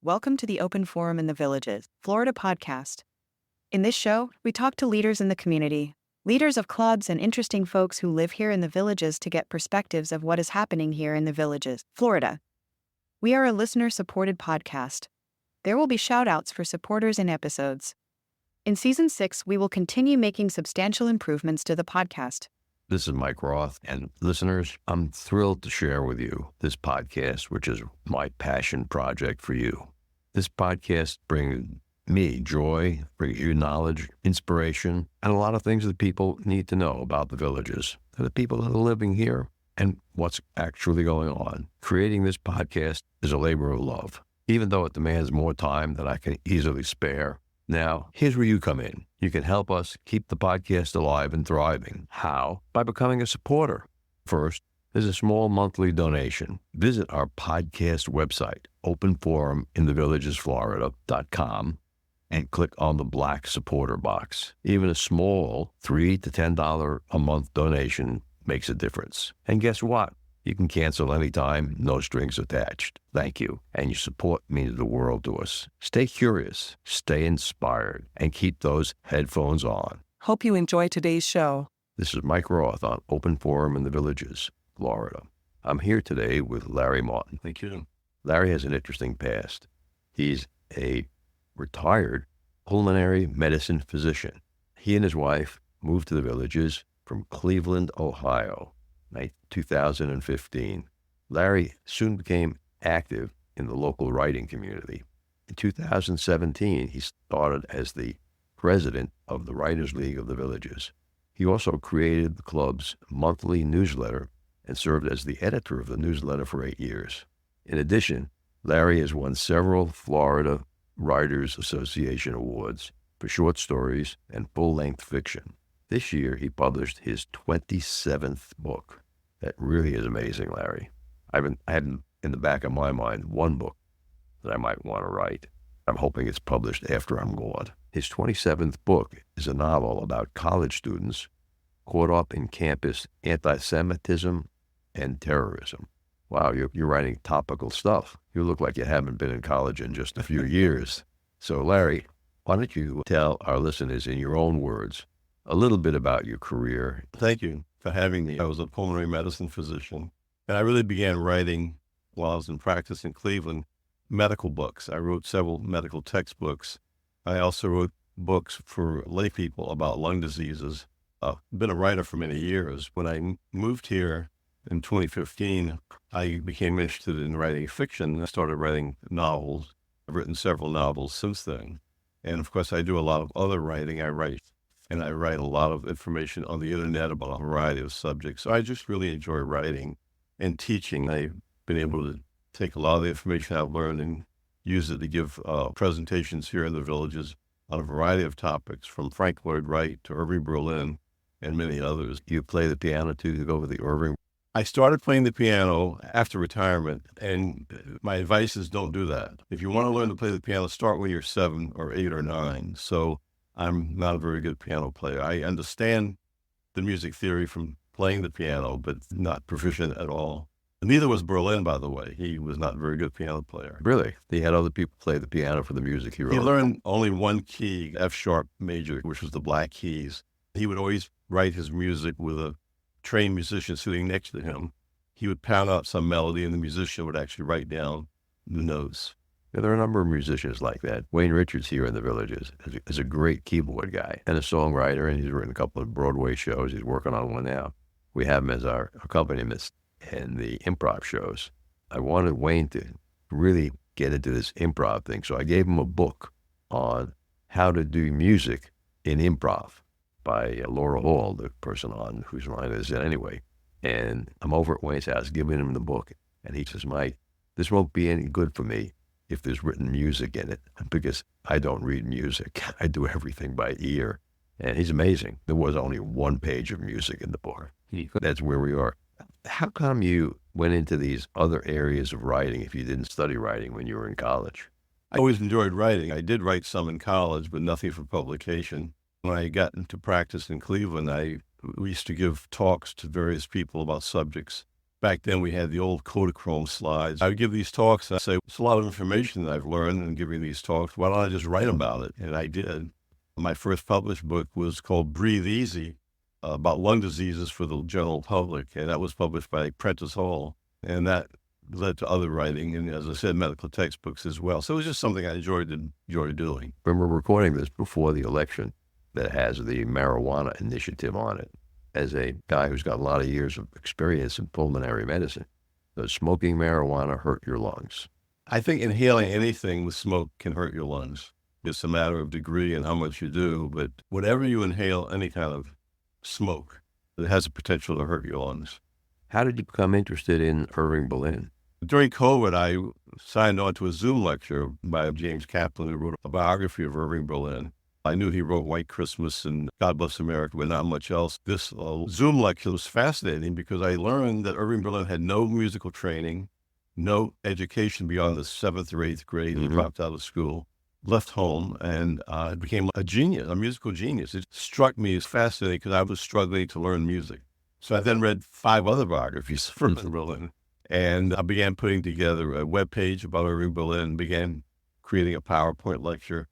Welcome to the Open Forum in the Villages, Florida podcast. In this show, we talk to leaders in the community, leaders of clubs and interesting folks who live here in the villages to get perspectives of what is happening here in the villages, Florida. We are a listener-supported podcast. There will be shout-outs for supporters in episodes. In Season 6, we will continue making substantial improvements to the podcast. This is Mike Roth, and listeners, I'm thrilled to share with you this podcast, which is my passion project for you. This podcast brings me joy, brings you knowledge, inspiration, and a lot of things that people need to know about the villages, and the people that are living here, and what's actually going on. Creating this podcast is a labor of love, even though it demands more time than I can easily spare. Now, here's where you come in. You can help us keep the podcast alive and thriving. How? By becoming a supporter. First, there's a small monthly donation. Visit our podcast website, openforuminthevillagesflorida.com, and click on the black supporter box. Even a small $3 to $10 a month donation makes a difference. And guess what? You can cancel anytime, no strings attached. Thank you. And your support means the world to us. Stay curious, stay inspired, and keep those headphones on. Hope you enjoy today's show. This is Mike Roth on Open Forum in the Villages, Florida. I'm here today with Larry Martin. Thank you. Larry has an interesting past. He's a retired pulmonary medicine physician. He and his wife moved to the villages from Cleveland, Ohio, 2015. Larry soon became active in the local writing community. In 2017, he started as the president of the Writers League of the Villages. He also created the club's monthly newsletter and served as the editor of the newsletter for 8 years. In addition, Larry has won several Florida Writers Association awards for short stories and full-length fiction. This year, he published his 27th book. That really is amazing, Larry. I had in the back of my mind one book that I might want to write. I'm hoping it's published after I'm gone. His 27th book is a novel about college students caught up in campus anti-Semitism and terrorism. Wow, you're writing topical stuff. You look like you haven't been in college in just a few years. So, Larry, why don't you tell our listeners in your own words a little bit about your career? Thank you for having me. I was a pulmonary medicine physician, and I really began writing while I was in practice in Cleveland, medical books. I wrote several medical textbooks. I also wrote books for lay people about lung diseases. I've been a writer for many years. When I moved here in 2015, I became interested in writing fiction. I started writing novels. I've written several novels since then. And of course, I do a lot of other writing. I write a lot of information on the internet about a variety of subjects. So I just really enjoy writing and teaching. I've been able to take a lot of the information I've learned and use it to give presentations here in the villages on a variety of topics, from Frank Lloyd Wright to Irving Berlin and many others. You play the piano too, to go with the Irving? I started playing the piano after retirement, and my advice is don't do that. If you want to learn to play the piano, start when you're 7 or 8 or 9. So I'm not a very good piano player. I understand the music theory from playing the piano, but not proficient at all. Neither was Berlin, by the way. He was not a very good piano player. Really? He had other people play the piano for the music he wrote? He learned only one key, F sharp major, which was the black keys. He would always write his music with a trained musician sitting next to him. He would pound out some melody, and the musician would actually write down the notes. Yeah, there are a number of musicians like that. Wayne Richards here in the Villages is a great keyboard guy and a songwriter, and he's written a couple of Broadway shows. He's working on one now. We have him as our accompanist in the improv shows. I wanted Wayne to really get into this improv thing, so I gave him a book on how to do music in improv by Laura Hall, the person on whose line is it anyway. And I'm over at Wayne's house giving him the book, and he says, Mike, this won't be any good for me if there's written music in it, because I don't read music. I do everything by ear. And he's amazing. There was only one page of music in the book. That's where we are. How come you went into these other areas of writing if you didn't study writing when you were in college? I always enjoyed writing. I did write some in college, but nothing for publication. When I got into practice in Cleveland, we used to give talks to various people about subjects. Back then, we had the old Kodachrome slides. I would give these talks, and I'd say, it's a lot of information that I've learned in giving these talks. Why don't I just write about it? And I did. My first published book was called Breathe Easy, about lung diseases for the general public, and that was published by Prentice Hall. And that led to other writing, and as I said, medical textbooks as well. So it was just something I enjoyed doing. When we're recording this before the election that has the marijuana initiative on it, as a guy who's got a lot of years of experience in pulmonary medicine, does smoking marijuana hurt your lungs? I think inhaling anything with smoke can hurt your lungs. It's a matter of degree and how much you do, but whatever you inhale, any kind of smoke, it has a potential to hurt your lungs. How did you become interested in Irving Berlin? During COVID, I signed on to a Zoom lecture by James Kaplan, who wrote a biography of Irving Berlin. I knew he wrote White Christmas and God Bless America, but not much else. This Zoom lecture was fascinating because I learned that Irving Berlin had no musical training, no education beyond the 7th or 8th grade. He dropped out of school, left home, and became a genius, a musical genius. It struck me as fascinating because I was struggling to learn music. So I then read 5 other biographies of Irving Berlin, and I began putting together a webpage about Irving Berlin, began creating a PowerPoint lecture.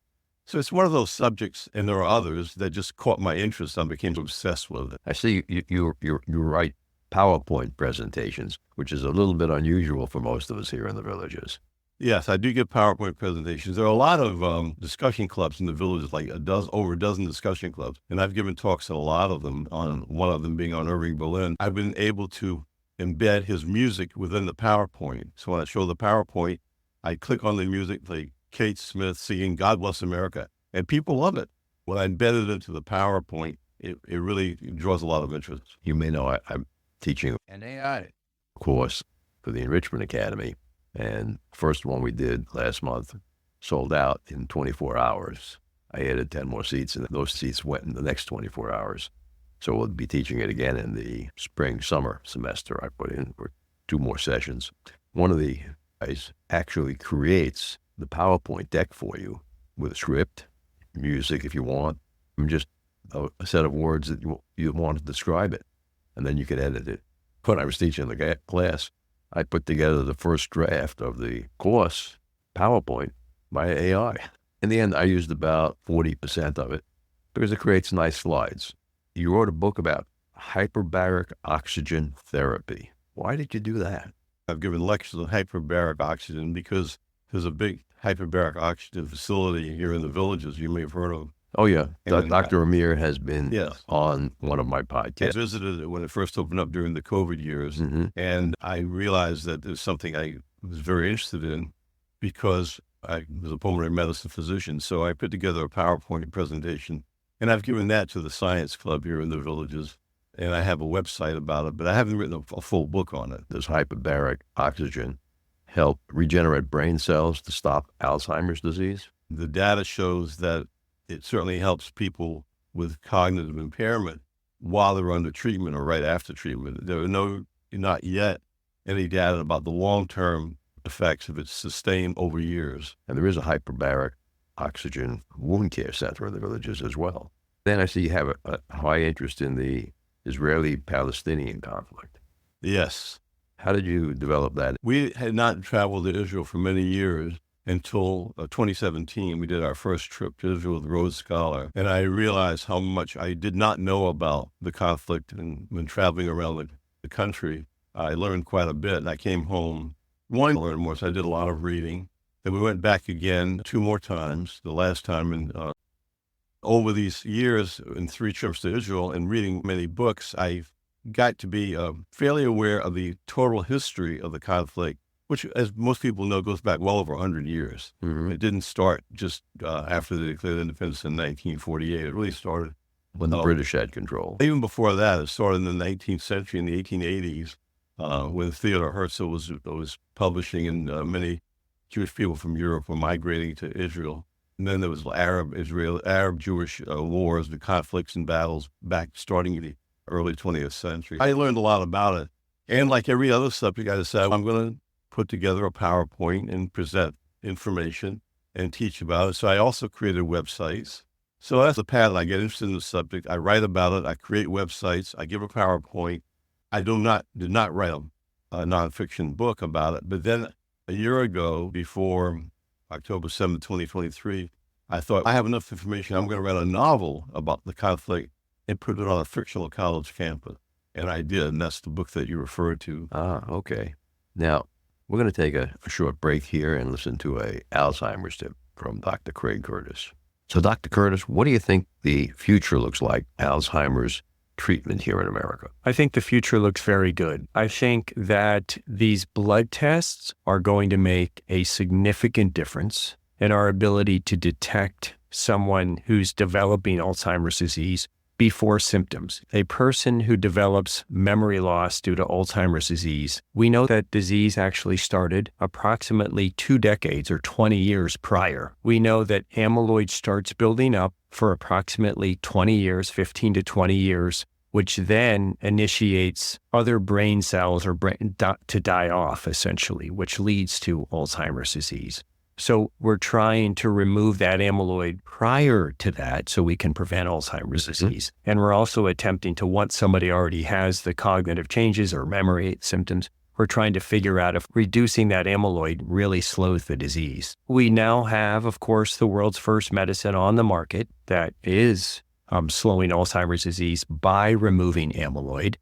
So it's one of those subjects, and there are others, that just caught my interest. I became obsessed with it. I see you write PowerPoint presentations, which is a little bit unusual for most of us here in the villages. Yes, I do give PowerPoint presentations. There are a lot of discussion clubs in the villages, like over a dozen discussion clubs, and I've given talks at a lot of them, on one of them being on Irving Berlin. I've been able to embed his music within the PowerPoint. So when I show the PowerPoint, I click on the music, like Kate Smith singing God Bless America, and people love it. When I embed it into the PowerPoint, it really draws a lot of interest. You may know I'm teaching an AI course for the Enrichment Academy, and first one we did last month sold out in 24 hours. I added 10 more seats, and those seats went in the next 24 hours. So we'll be teaching it again in the spring-summer semester. I put in for 2 more sessions. One of the guys actually creates the PowerPoint deck for you with a script, music if you want, and just a set of words that you want to describe it, and then you can edit it. When I was teaching the class, I put together the first draft of the course PowerPoint by AI. In the end, I used about 40% of it because it creates nice slides. You wrote a book about hyperbaric oxygen therapy. Why did you do that? I've given lectures on hyperbaric oxygen because there's a big hyperbaric oxygen facility here in the villages you may have heard of. Oh, yeah. And Dr. Amir has been Yes. on one of my podcasts. I visited it when it first opened up during the COVID years, and I realized that there's something I was very interested in because I was a pulmonary medicine physician. So I put together a PowerPoint presentation, and I've given that to the science club here in the villages, and I have a website about it, but I haven't written a full book on it. Does hyperbaric oxygen help regenerate brain cells to stop Alzheimer's disease? The data shows that it certainly helps people with cognitive impairment while they're under treatment or right after treatment. There are not yet any data about the long-term effects if it's sustained over years. And there is a hyperbaric oxygen wound care center in the villages as well. Then I see you have a high interest in the Israeli-Palestinian conflict. Yes. How did you develop that? We had not traveled to Israel for many years until 2017. We did our first trip to Israel with Rhodes Scholar, and I realized how much I did not know about the conflict. And when traveling around the country, I learned quite a bit. And I came home wanting to learn more, so I did a lot of reading. Then we went back again 2 more times, the last time. And over these years, in 3 trips to Israel and reading many books, I got to be fairly aware of the total history of the conflict, which, as most people know, goes back well over 100 years. It didn't start just after they declared independence in 1948. It really started When the British had control. even before that. It started in the 19th century, in the 1880s, when Theodore Herzl was publishing, and many Jewish people from Europe were migrating to Israel. And then there was Arab-Jewish wars, the conflicts and battles back starting in the early 20th century. I learned a lot about it. And like every other subject, I decided I'm going to put together a PowerPoint and present information and teach about it. So I also created websites. So that's the pattern. I get interested in the subject. I write about it. I create websites. I give a PowerPoint. I did not write a nonfiction book about it. But then a year ago, before October 7th, 2023, I thought I have enough information. I'm going to write a novel about the conflict and put it on a fictional college campus. And I did, and that's the book that you referred to. Ah, okay. Now, we're going to take a short break here and listen to a Alzheimer's tip from Dr. Craig Curtis. So, Dr. Curtis, what do you think the future looks like, Alzheimer's treatment here in America? I think the future looks very good. I think that these blood tests are going to make a significant difference in our ability to detect someone who's developing Alzheimer's disease before symptoms. A person who develops memory loss due to Alzheimer's disease, we know that disease actually started approximately 2 decades or 20 years prior. We know that amyloid starts building up for approximately 20 years, 15 to 20 years, which then initiates other brain cells to die off, essentially, which leads to Alzheimer's disease. So we're trying to remove that amyloid prior to that so we can prevent Alzheimer's disease. And we're also attempting to, once somebody already has the cognitive changes or memory symptoms, we're trying to figure out if reducing that amyloid really slows the disease. We now have, of course, the world's first medicine on the market that is slowing Alzheimer's disease by removing amyloid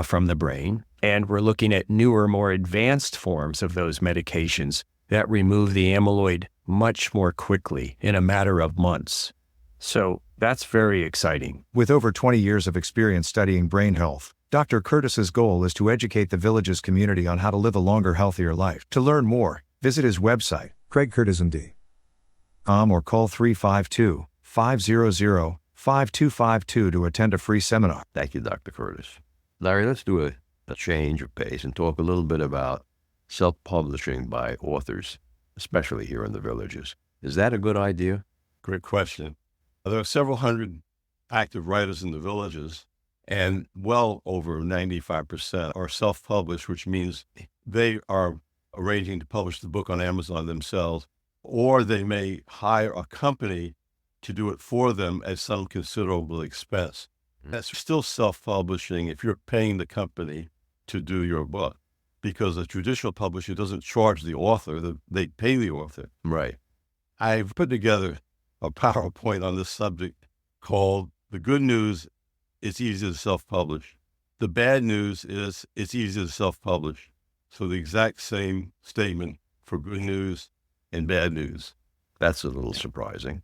from the brain. And we're looking at newer, more advanced forms of those medications that remove the amyloid much more quickly in a matter of months. So that's very exciting. With over 20 years of experience studying brain health, Dr. Curtis's goal is to educate the Villages community on how to live a longer, healthier life. To learn more, visit his website, craigcurtismd.com, or call 352-500-5252 to attend a free seminar. Thank you, Dr. Curtis. Larry, let's do a change of pace and talk a little bit about self-publishing by authors, especially here in the Villages. Is that a good idea? Great question. There are several hundred active writers in the Villages, and well over 95% are self-published, which means they are arranging to publish the book on Amazon themselves, or they may hire a company to do it for them at some considerable expense. That's still self-publishing if you're paying the company to do your book, because a traditional publisher doesn't charge the author, they pay the author. Right. I've put together a PowerPoint on this subject called "The Good News, It's Easy to Self-Publish. The Bad News is It's Easy to Self-Publish." So the exact same statement for good news and bad news. That's a little surprising.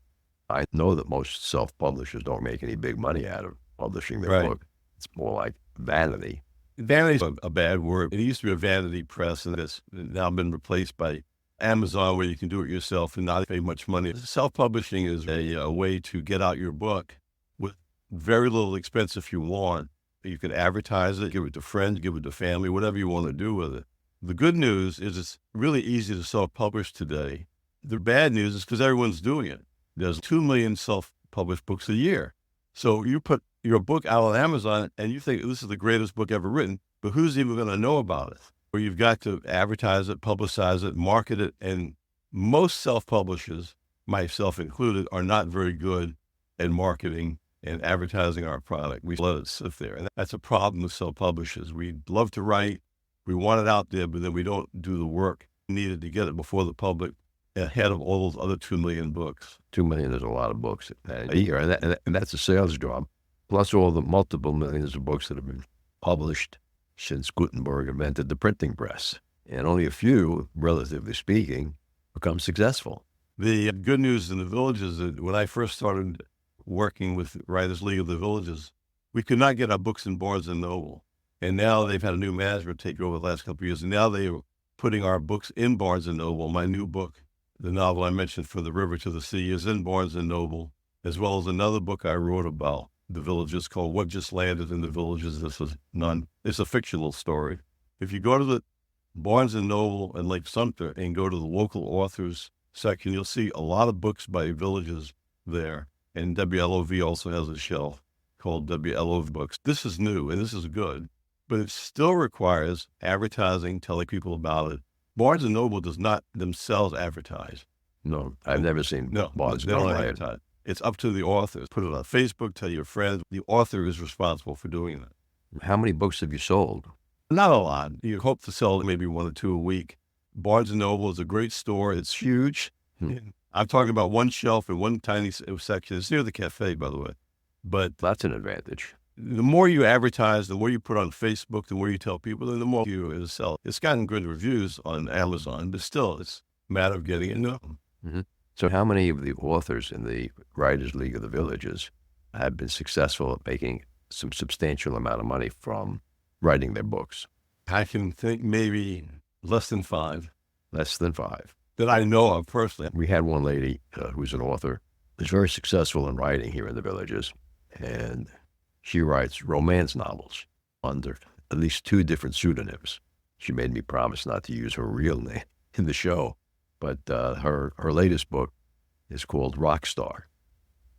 I know that most self-publishers don't make any big money out of publishing their book. It's more like vanity. Vanity is a bad word. It used to be a vanity press, and it's now been replaced by Amazon, where you can do it yourself and not pay much money. Self-publishing is a way to get out your book with very little expense if you want. You can advertise it, give it to friends, give it to family, whatever you want to do with it. The good news is it's really easy to self-publish today. The bad news is because everyone's doing it. There's 2 million self-published books a year. So you put your book out on Amazon and you think this is the greatest book ever written, but who's even going to know about it? Or you've got to advertise it, publicize it, market it. And most self-publishers, myself included, are not very good at marketing and advertising our product. We let it sit there. And that's a problem with self-publishers. We love to write, we want it out there, but then we don't do the work needed to get it before the public ahead of all those other 2 million books. 2 million is a lot of books a year, and that's a sales job, plus all the multiple millions of books that have been published since Gutenberg invented the printing press. And only a few, relatively speaking, become successful. The good news in the Villages is that when I first started working with Writers League of the Villages, we could not get our books in Barnes & Noble. And now they've had a new management take over the last couple of years, and now they are putting our books in Barnes & Noble. My new book, the novel I mentioned, From the River to the Sea, is in Barnes & Noble, as well as another book I wrote about the Villages called What Just Landed in the Villages. It's a fictional story. If you go to the Barnes & Noble in Lake Sumter and go to the local authors section, you'll see a lot of books by Villages there. And WLOV also has a shelf called WLOV Books. This is new and this is good, but it still requires advertising, telling people about it. Barnes & Noble does not themselves advertise. No, I've never seen Barnes & they Noble don't advertise. It's up to the authors. Put it on Facebook, tell your friends. The author is responsible for doing that. How many books have you sold? Not a lot. You hope to sell maybe 1 or 2 a week. Barnes & Noble is a great store. It's huge. I'm talking about one shelf in one tiny section. It's near the cafe, by the way. But That's an advantage. the more you advertise, the more you put on Facebook, the more you tell people, then the more you sell. It's gotten good reviews on Amazon, but still, it's a matter of getting it known. So how many of the authors in the Writers League of the Villages have been successful at making some substantial amount of money from writing their books? I can think maybe less than 5 Less than 5. that I know of personally. We had one lady who's an author, who's very successful in writing here in the Villages, and she writes romance novels under at least 2 different pseudonyms. She made me promise not to use her real name in the show, but her latest book is called Rockstar,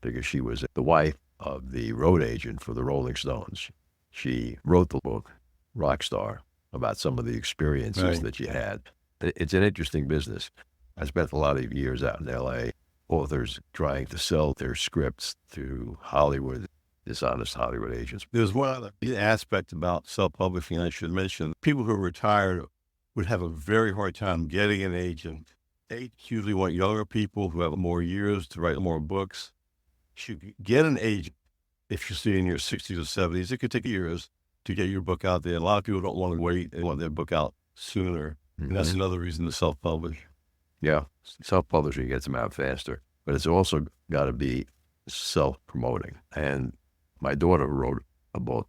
because she was the wife of the road agent for the Rolling Stones. She wrote the book Rockstar about some of the experiences that she had. It's an interesting business. I spent a lot of years out in L.A., authors trying to sell their scripts to Hollywood, dishonest Hollywood agents. There's one other aspect about self-publishing I should mention. People who are retired would have a very hard time getting an agent. They usually want younger people who have more years to write more books. You should get an agent if you're in your 60s or 70s. It could take years to get your book out there. A lot of people don't want to wait. They want their book out sooner. And that's another reason to self-publish. Yeah, self-publishing gets them out faster, but it's also got to be self-promoting. And my daughter wrote a book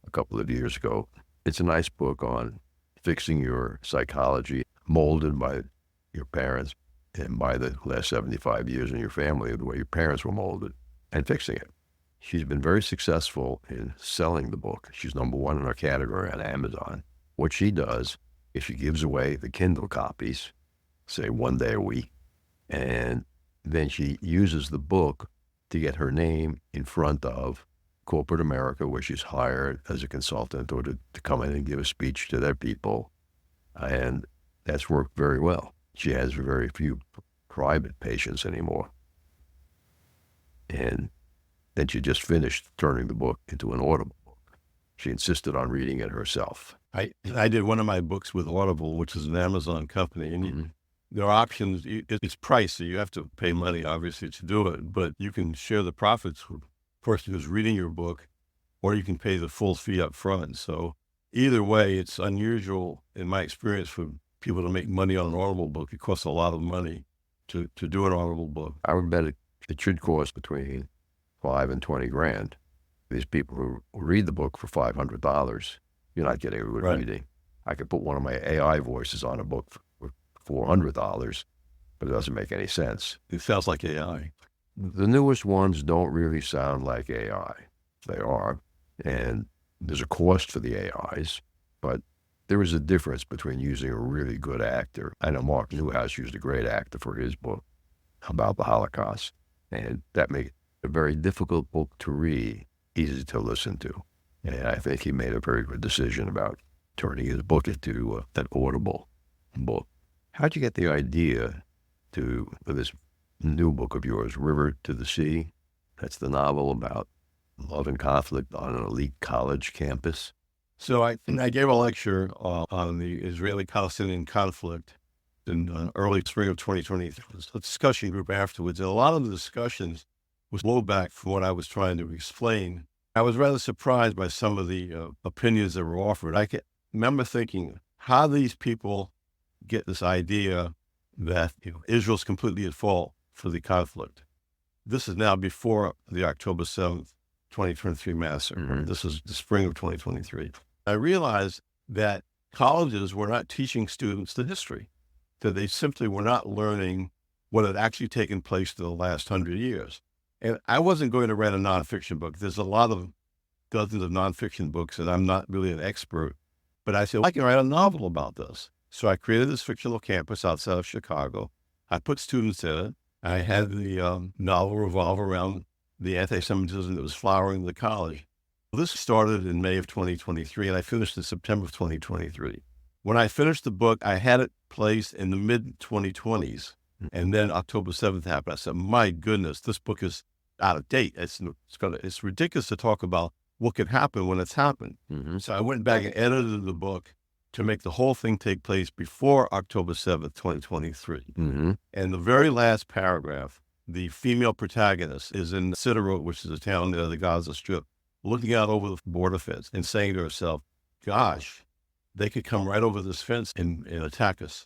a couple of years ago. It's a nice book on fixing your psychology, molded by your parents and by the last 75 years in your family, the way your parents were molded, and fixing it. She's been very successful in selling the book. She's number 1 in her category on Amazon. What she does is she gives away the Kindle copies, say 1 day a week, and then she uses the book to get her name in front of corporate America, where she's hired as a consultant or to come in and give a speech to their people. And that's worked very well. She has very few private patients anymore. And then she just finished turning the book into an Audible book. She insisted on reading it herself. I did one of my books with Audible, which is an Amazon company, and there are options. It's priced, so you have to pay money, obviously, to do it, but you can share the profits with the person who's reading your book, or you can pay the full fee up front. So either way, it's unusual, in my experience, for people to make money on an Audible book. It costs a lot of money to do an Audible book. I would bet it should cost between $5 and $20 grand. These people who read the book for $500, you're not getting a good reading. I could put one of my AI voices on a book for $400, but it doesn't make any sense. It sounds like AI. The newest ones don't really sound like AI. They are, and there's a cost for the AIs, but there is a difference between using a really good actor. I know Mark Newhouse used a great actor for his book about the Holocaust, and that made it a very difficult book to read, easy to listen to. And I think he made a very good decision about turning his book into an Audible book. How'd you get the idea for this new book of yours, River to the Sea? That's the novel about love and conflict on an elite college campus. So I gave a lecture on the Israeli-Palestinian conflict in early spring of 2020. There was a discussion group afterwards, and a lot of the discussions was blowback from what I was trying to explain. I was rather surprised by some of the opinions that were offered. I remember thinking, how do these people get this idea that Israel's completely at fault for the conflict? This is now before the October 7th, 2023 massacre. This is the spring of 2023. I realized that colleges were not teaching students the history, that they simply were not learning what had actually taken place in the last 100 years. And I wasn't going to write a nonfiction book. There's a lot of dozens of nonfiction books, and I'm not really an expert. But I said, I can write a novel about this. So I created this fictional campus outside of Chicago. I put students in it. I had the novel revolve around the anti-Semitism that was flowering in the college. This started in May of 2023, and I finished in September of 2023. When I finished the book, I had it placed in the mid-2020s. And then October 7th happened. I said, my goodness, this book is out of date. It's ridiculous to talk about what could happen when it's happened. Mm-hmm. So I went back and edited the book to make the whole thing take place before October 7th, 2023. Mm-hmm. And the very last paragraph, the female protagonist is in Sderot, which is a town near the Gaza Strip, looking out over the border fence and saying to herself, gosh, they could come right over this fence and attack us.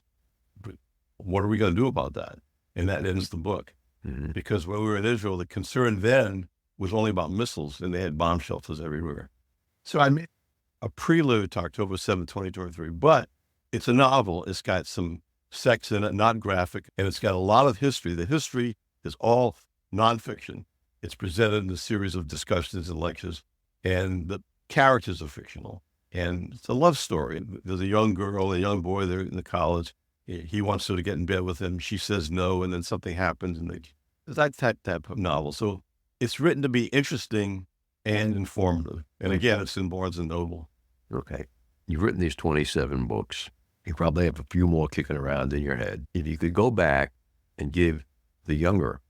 But what are we going to do about that? And that ends the book. Mm-hmm. Because when we were in Israel, the concern then was only about missiles, and they had bomb shelters everywhere. So I made a prelude to October 7th, 2023, but it's a novel. It's got some sex in it, not graphic, and it's got a lot of history. The history is all nonfiction. It's presented in a series of discussions and lectures, and the characters are fictional. And it's a love story. There's a young girl, a young boy, they're in the college. He wants her to get in bed with him. She says no, and then something happens, and it's that type of novel. So it's written to be interesting and informative. And again, it's in Barnes & Noble. Okay. You've written these 27 books. You probably have a few more kicking around in your head. If you could go back and give the younger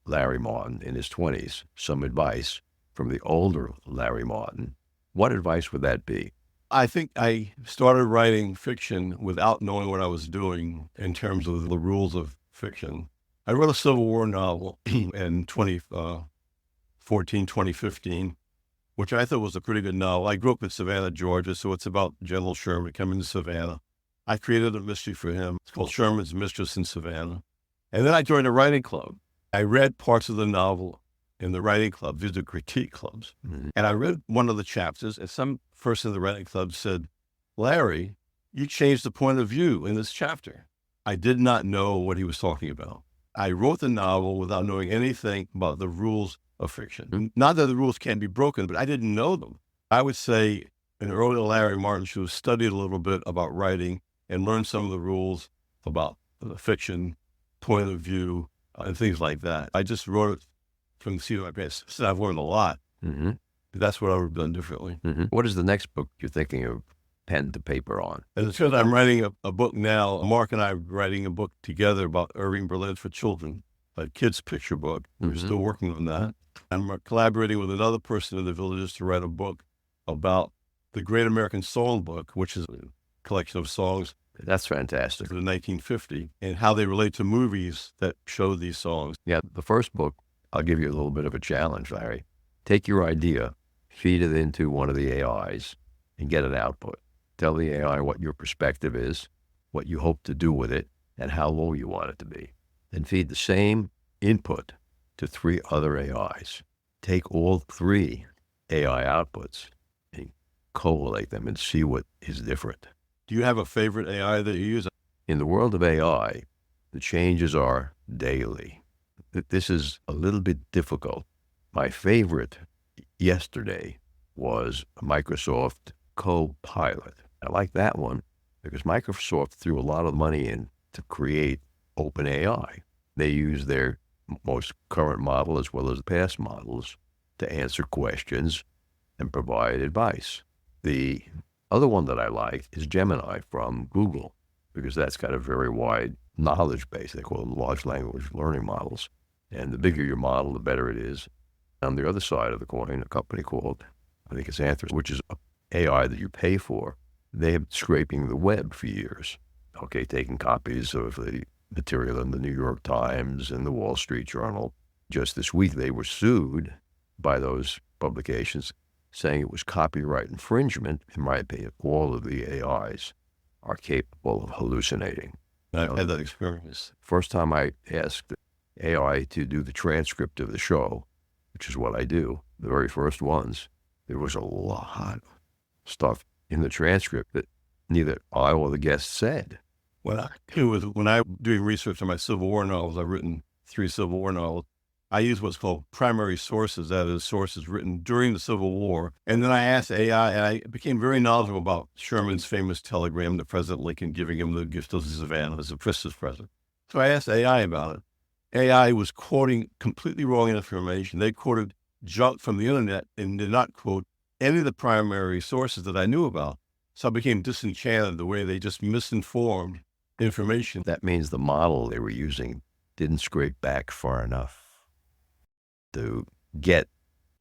Larry Martin in his 20s some advice from the older Larry Martin, what advice would that be? I think I started writing fiction without knowing what I was doing in terms of the rules of fiction. I wrote a Civil War novel in 2014, 2015, which I thought was a pretty good novel. I grew up in Savannah, Georgia, so it's about General Sherman coming to Savannah. I created a mystery for him. It's called Sherman's Mistress in Savannah. And then I joined a writing club. I read parts of the novel in the writing club. These are critique clubs. Mm-hmm. And I read one of the chapters, and some person in the writing club said, Larry, you changed the point of view in this chapter. I did not know what he was talking about. I wrote the novel without knowing anything about the rules of fiction. Not that the rules can't be broken, but I didn't know them. I would say an early Larry Martin should have studied a little bit about writing and learned some of the rules about the fiction, point of view, and things like that. I just wrote it from the seat of my pants. So I've learned a lot. Mm-hmm. That's what I would have done differently. Mm-hmm. What is the next book you're thinking of pen to paper on? As it turns out, I'm writing a book now. Mark and I are writing a book together about Irving Berlin for children, a kid's picture book. We're Mm-hmm. still working on that. I'm collaborating with another person in the Villages to write a book about the Great American Songbook, which is a collection of songs That's fantastic. from the 1950, and how they relate to movies that show these songs. Yeah, the first book, I'll give you a little bit of a challenge, Larry. Take your idea, feed it into one of the AIs, and get an output. Tell the AI what your perspective is, what you hope to do with it, and how low you want it to be. Then feed the same input to 3 other AIs. Take all 3 AI outputs and collate them and see what is different. Do you have a favorite AI that you use? In the world of AI, the changes are daily. This is a little bit difficult. My favorite yesterday was Microsoft Copilot. I like that one because Microsoft threw a lot of money in to create OpenAI. They use their most current model as well as past models to answer questions and provide advice. The other one that I like is Gemini from Google because that's got a very wide knowledge base. They call them large language learning models. And the bigger your model, the better it is. On the other side of the coin, a company called, I think it's Anthros, which is an AI that you pay for. They have been scraping the web for years. Okay, taking copies of the material in the New York Times and the Wall Street Journal. Just this week, they were sued by those publications saying it was copyright infringement. In my opinion, all of the AIs are capable of hallucinating. I've had that experience. First time I asked AI to do the transcript of the show, which is what I do, the very first ones, there was a lot of stuff in the transcript that neither I or the guest said. When I'm doing research on my Civil War novels, I've written 3 Civil War novels. I use what's called primary sources, that is, sources written during the Civil War. And then I asked AI, and I became very knowledgeable about Sherman's famous telegram to President Lincoln giving him the gift of Savannah as a Christmas present. So I asked AI about it. AI was quoting completely wrong information. They quoted junk from the internet and did not quote any of the primary sources that I knew about. So I became disenchanted the way they just misinformed information. That means the model they were using didn't scrape back far enough to get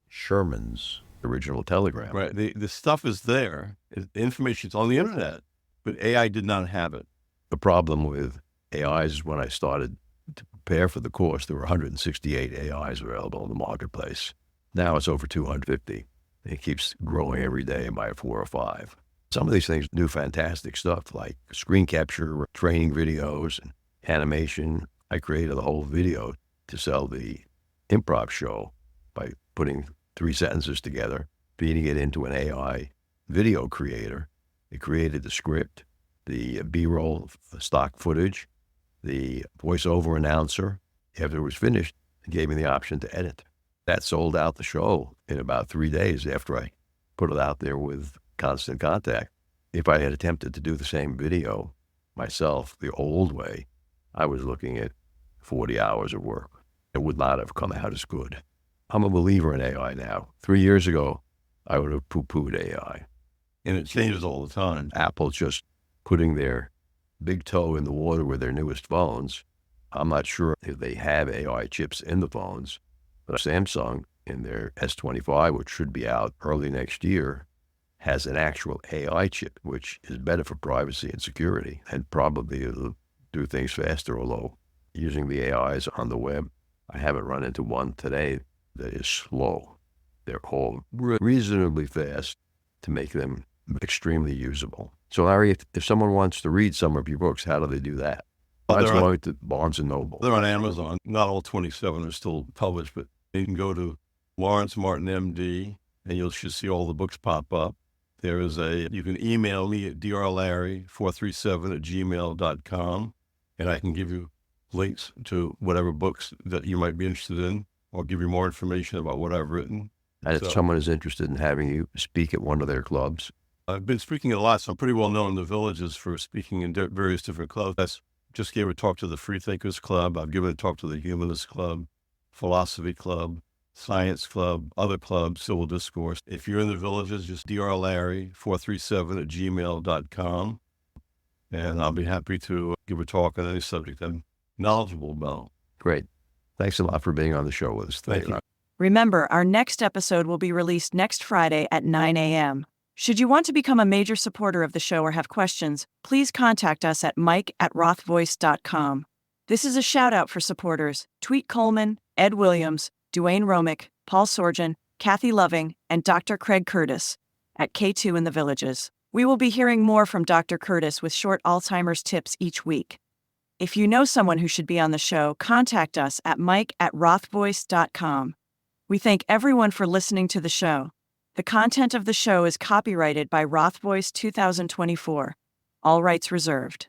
Sherman's original telegram. Right. The stuff is there. The information's on the internet, but AI did not have it. The problem with AIs is when I started to prepare for the course, there were 168 AIs available in the marketplace. Now it's over 250. It keeps growing every day by 4 or 5. Some of these things do fantastic stuff like screen capture, training videos, and animation. I created a whole video to sell the improv show by putting 3 sentences together, feeding it into an AI video creator. It created the script, the B-roll stock footage, the voiceover announcer. After it was finished, it gave me the option to edit. That sold out the show in about 3 days after I put it out there with Constant Contact. If I had attempted to do the same video myself the old way, I was looking at 40 hours of work. It would not have come out as good. I'm a believer in AI now. 3 years ago, I would have poo-pooed AI. And it changes all the time. Apple's just putting their big toe in the water with their newest phones. I'm not sure if they have AI chips in the phones, but Samsung in their S25, which should be out early next year, has an actual AI chip, which is better for privacy and security, and probably it'll do things faster, although using the AIs on the web, I haven't run into one today that is slow. They're all reasonably fast to make them extremely usable. So Larry, if someone wants to read some of your books, how do they do that? Besides going to Barnes & Noble. They're on Amazon. Not all 27 are still published, but you can go to Lawrence Martin, MD, and you should see all the books pop up. You can email me at drlarry437@gmail.com, and I can give you links to whatever books that you might be interested in, or give you more information about what I've written. And if someone is interested in having you speak at one of their clubs. I've been speaking a lot, so I'm pretty well known in the villages for speaking in various different clubs. I just gave a talk to the Freethinkers Club. I've given a talk to the Humanist Club, Philosophy Club, Science Club, other clubs, Civil Discourse. If you're in the villages, just drlarry437@gmail.com, and I'll be happy to give a talk on any subject I'm knowledgeable about. Great. Thanks a lot for being on the show with us today. Thank you. Remember, our next episode will be released next Friday at 9 a.m. Should you want to become a major supporter of the show or have questions, please contact us at mike@rothvoice.com. This is a shout-out for supporters: Tweet Coleman, Ed Williams, Duane Romick, Paul Sorgen, Kathy Loving, and Dr. Craig Curtis at K2 in the Villages. We will be hearing more from Dr. Curtis with short Alzheimer's tips each week. If you know someone who should be on the show, contact us at mike@rothvoice.com. We thank everyone for listening to the show. The content of the show is copyrighted by Roth Voice 2024. All rights reserved.